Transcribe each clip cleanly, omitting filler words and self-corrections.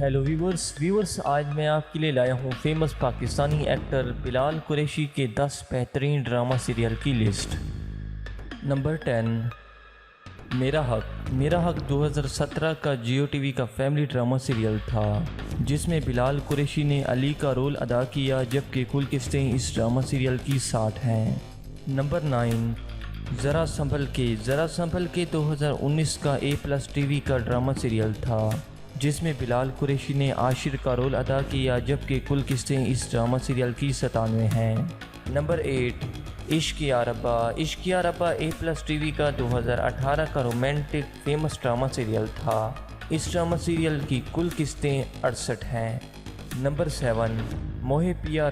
Hello viewers آج میں آپ کے لیے لایا ہوں فیمس پاکستانی ایکٹر بلال قریشی کے 10 بہترین ڈرامہ سیریل کی لسٹ۔ نمبر 10، میرا حق 2017 کا جیو ٹی وی کا فیملی ڈرامہ سیریل تھا جس میں بلال قریشی نے علی کا رول ادا کیا، جبکہ کل قسطیں اس ڈرامہ سیریل کی 60 ہیں۔ نمبر 9، ذرا سنبھل کے 2019 کا A+ ٹی وی کا ڈرامہ سیریل تھا جس میں بلال قریشی نے عاشر کا رول ادا کیا، جبکہ کل قسطیں اس ڈرامہ سیریل کی 97 ہیں۔ نمبر 8، عشق یا ربا A+ ٹی وی کا 2018 کا رومانٹک فیمس ڈرامہ سیریل تھا۔ اس ڈرامہ سیریل کی کل قسطیں 68 ہیں۔ نمبر 7، موہے پیا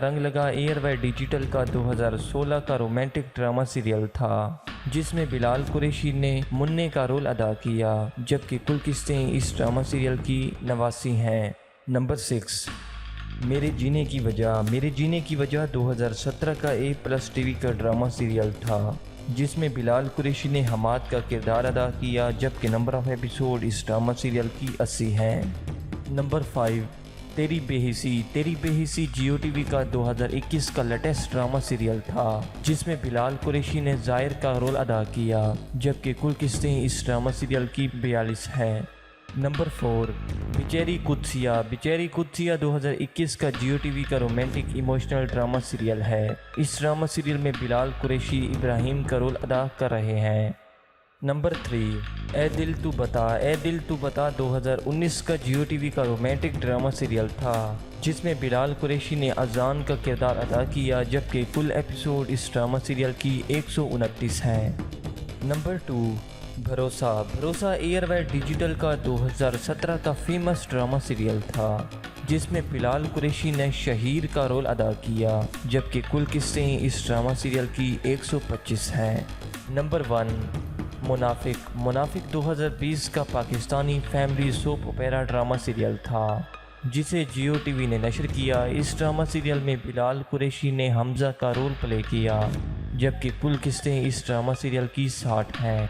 رنگ لگا ایئر وائی ڈیجیٹل کا 2016 کا رومانٹک ڈرامہ سیریل تھا جس میں بلال قریشی نے منّے کا رول ادا کیا، جبکہ کل قسطیں اس ڈرامہ سیریل کی 89 ہیں۔ نمبر 6، میرے جینے کی وجہ 2017 کا A+ ٹی وی کا ڈرامہ سیریل تھا جس میں بلال قریشی نے حماد کا کردار ادا کیا، جبکہ نمبر آف ایپیسوڈ اس ڈرامہ سیریل کی 80 ہیں۔ نمبر 5، تیری بے حسی جیو ٹی وی کا 2021 کا لیٹسٹ ڈرامہ سیریل تھا جس میں بلال قریشی نے ظاہر کا رول ادا کیا، جبکہ کل قسطیں اس ڈرامہ سیریل کی 42 ہیں۔ نمبر 4، بیچیری قدسیہ 2021 کا جیو ٹی وی کا رومانٹک ایموشنل ڈرامہ سیریل ہے۔ اس ڈرامہ سیریل میں بلال قریشی ابراہیم کا رول ادا کر رہے ہیں۔ نمبر 3، اے دل تو بتا 2019 کا جیو ٹی وی کا رومانٹک ڈرامہ سیریل تھا جس میں بلال قریشی نے اذان کا کردار ادا کیا، جبکہ کل ایپیسوڈ اس ڈرامہ سیریل کی 129 ہیں۔ نمبر 2، بھروسہ ایئر وائی ڈیجیٹل کا 2017 کا فیمس ڈرامہ سیریل تھا جس میں بلال قریشی نے شہیر کا رول ادا کیا، جبکہ کل قسطیں اس ڈرامہ سیریل کی 125 ہیں۔ نمبر 1، منافق 2020 کا Pakistani family soap opera drama serial تھا جسے جیو ٹی وی نے نشر کیا۔ اس ڈرامہ سیریل میں بلال قریشی نے حمزہ کا رول پلے کیا، جبکہ کل قسطیں اس ڈرامہ سیریل کی 60 ہیں۔